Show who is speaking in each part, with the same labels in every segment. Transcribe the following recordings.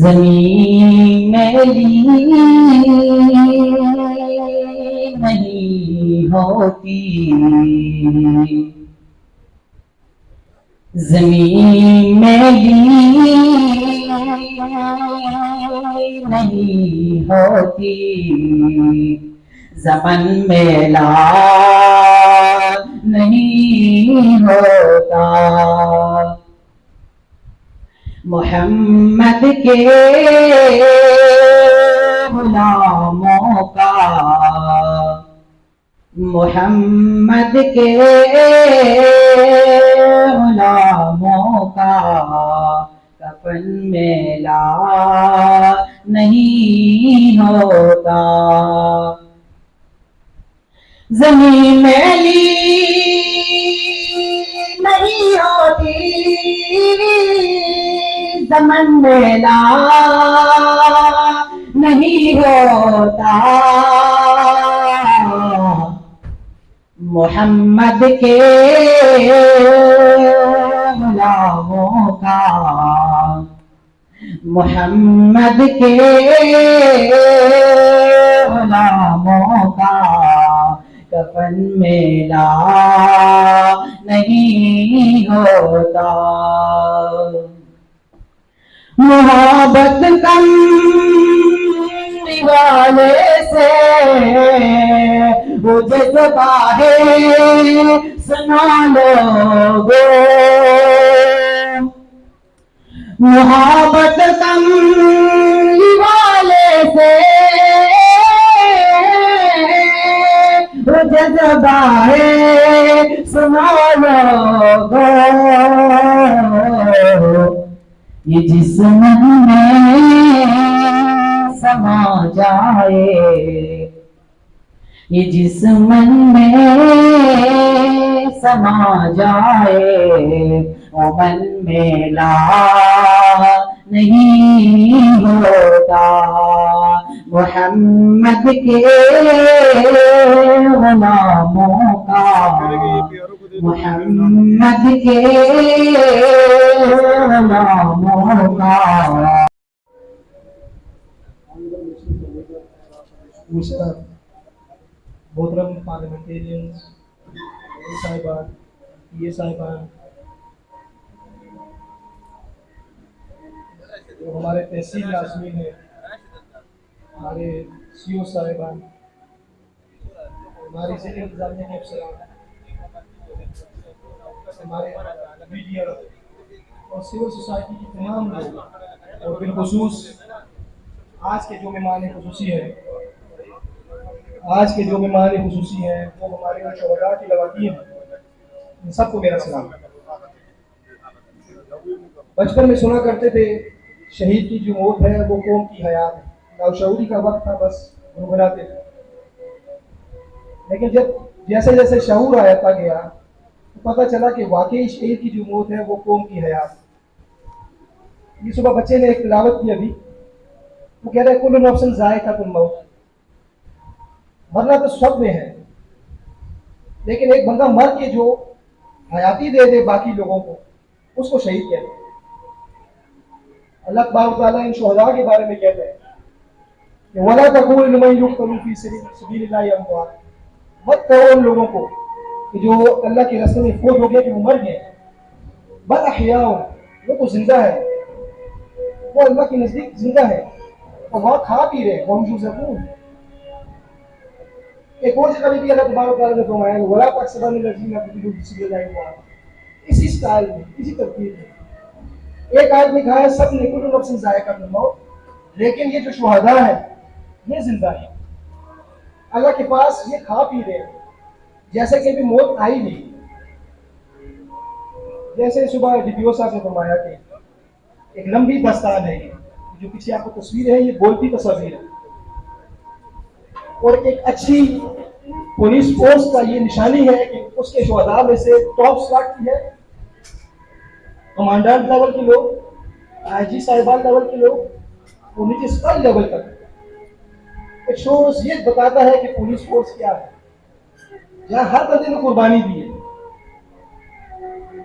Speaker 1: ज़मीन मैली नहीं होती, ज़मीन मैली नहीं होती, ज़मन मेला नहीं होता। मोहम्मद के गुलामों का, मोहम्मद के गुलामों का कफन मेला नहीं होता। ज़मीन मैली नहीं होती, ज़मन मेला नहीं होता। मोहम्मद के गुलामों का, मोहम्मद के गुलामों का कफन मेला नहीं होता। मोहब्बत कम वाले से वो जज्बा है सुना लोगो। मोहब्बत कम वाले से वो जज्बा है सुना लोगो। ये जिस्म में समा जाए, ये जिस्म में समा जाए, वो मन मेला नहीं होता। मोहम्मद के गुलामों का, मोहम्मद के गुलामों का।
Speaker 2: मिस्टर मोहतरम पार्लियामेंटेरियंस साहिबान, ये साहिबान, जो हमारे तहसील लाजमीन है, हमारे सीओ साहिबान, हमारे जिले इंतजामिया के अफसरान, हमारे मीडिया और सिविल सोसाइटी की तमाम लोग, और बिलखुसूस आज के जो मेहमान खुसूसी हैं, आज के जो मेहमान खुसूसी हैं वो हमारे शोहरा की लवातीन हैं, इन सबको मेरा सलाम। बचपन में सुना करते थे शहीद की जो मौत है वो कौम की हयात है, नाशऊरी का वक्त था, बस गुनगुनाते थे। लेकिन जब जैसे जैसे शऊर आता गया तो पता चला कि वाकई शहीद की जो मौत है वो कौम की हयात। ये सुबह बच्चे ने एक तिलावत की अभी, वो कह रहे कुल्लु नफ्सिन ज़ाइक़तुल मौत, मरना तो सब में है, लेकिन एक बंदा मर के जो हयाती दे दे बाकी लोगों को, उसको शहीद कहते हैं। अल्लाह ताला इन शुहदा के बारे में कहते हैं कि वला तक़ूलू लिमन युक़तलू फ़ी सबीलिल्लाहि अमवात, मत कहो उन लोगों को कि जो अल्लाह के रास्ते में फौत हो गया कि वो मर गए। बल अहिया, वो तो जिंदा है, वो अल्लाह के नजदीक जिंदा है और वहाँ खा पी रहे हैं, वो हम यूज़फ़ून। एक और जगह भी अल्लाह तबारक व तआला ने फरमाया वला तहसबन्न लज़ीना क़ुतिलू फ़ी सबिलिल्लाहि अमवात, इसी स्टाइल में, इसी तरतीब में। एक आयत में कहा है सब ने कुल्लु नफ्सिन ज़ाइक़तुल मौत, लेकिन ये जो शुहदा है ये जिंदा है, अल्लाह के पास ये खा पी रहे हैं, जैसे कि भी मौत आई नहीं। जैसे सुबह डीपीओ साहब ने फरमाया कि एक लंबी दास्तान है, जो पीछे आपको तस्वीर है ये बोलती तस्वीर है, और एक अच्छी पुलिस फोर्स का ये निशानी है कि उसके शुहदा में से टॉप स्लॉट की है, कमांडेंट लेवल के लोग, आईजी साहिबान लेवल के लोग, और नीचे स्पाई लेवल तक। एक शोज ये बताता है कि पुलिस फोर्स क्या है, जहाँ हर बंदे ने कुर्बानी दी है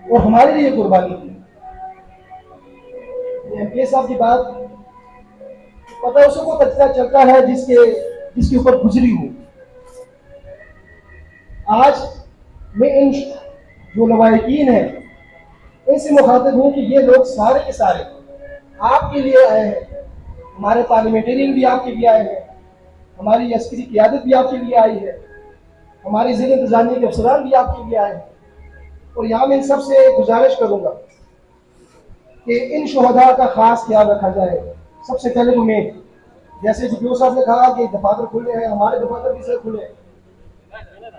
Speaker 2: और हमारे लिए कुर्बानी दी। एमपीए साहब की बात पता है, उसको पता चलता है जिसके ऊपर गुजरी हो। आज मैं इन जो लवाहिकीन है इनसे मुखातिब हूँ कि ये लोग सारे के सारे आपके लिए आए हैं, हमारे पार्लियामेंटेरियन भी आपके लिए आए हैं, हमारी अस्करी क़यादत भी आपके लिए आई है, हमारे ज़िले इंतज़ामिया के अफसरान भी आपके लिए आए हैं। और यहाँ मैं इन सबसे गुजारिश करूँगा कि इन शुहदा का खास ख्याल रखा जाए। सबसे पहले तो मैं, जैसे डीपीओ साहब ने कहा कि दफातर खुले हैं, हमारे दफातर भी सर खुले हैं,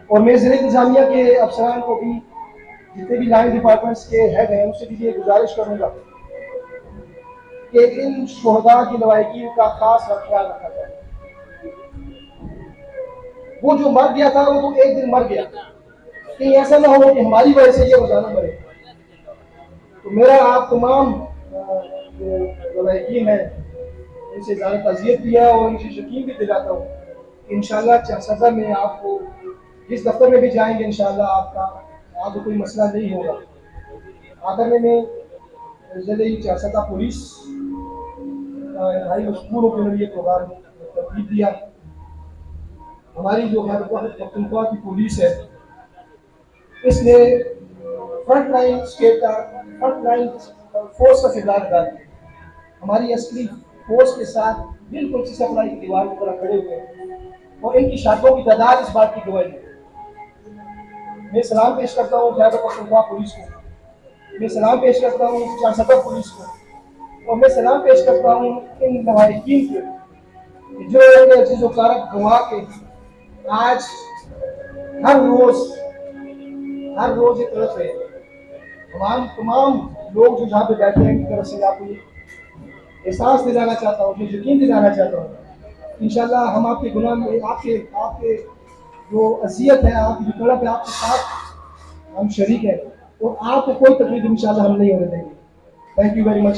Speaker 2: और मैं ज़िले इंतज़ामिया के अफसरान को भी, जितने भी लाइन डिपार्टमेंट्स के हेड हैं, उनसे भी ये गुजारिश करूँगा कि इन शुहदा की लवाहिकीन का खास ख्याल रखा जाए। वो जो मर गया था वो तो एक दिन मर गया, कहीं ऐसा ना हो कि हमारी वजह से ये रोजाना मरे। तो मेरा आप तमाम जो लवाहिकीन है इनसे ज़्यादा ताज़ियत भी है और इनसे यकीन भी दिलाता हूँ कि इंशाअल्लाह चारसदा में आपको जिस दफ्तर में भी जाएंगे इंशाअल्लाह आपको कोई मसला नहीं होगा। आखिर में मैं ज़िले चारसदा पुलिस इंतहाई मशहूर होकर ये प्रोग्राम तरतीब दिया। हमारी जो खैबर पख्तूनख्वा की पुलिस है इसने फ्रंट लाइन स्टेट का, फ्रंट लाइन फोर्स का किरदार अदा किया। हमारी अस्करी फोर्स के साथ बिल्कुल सप्लाई की दीवार पर खड़े हुए हैं और इनकी शाखों की तादाद इस बात की गवाही है। मैं सलाम पेश करता हूँ खैबर पख्तूनख्वा पुलिस को, मैं सलाम पेश करता हूँ चारसदा पुलिस को, और मैं सलाम पेश करता हूँ इन लवाहिकीन को जो चीज़ों कारक गवा के आज हर रोज एक तरफ है। तमाम लोग जो जहाँ पे बैठे हैं इनकी तरफ से आपको एहसास दिलाना चाहता हूँ, मुझे यकीन दिलाना चाहता हूँ इंशाअल्लाह हम आपके गुनाह में, आपके जो अज़ियत है, आपकी जो तड़प है, आपके साथ हम शरीक हैं और आपको कोई तकलीफ इंशाअल्लाह हम नहीं होने देंगे। Thank you very much.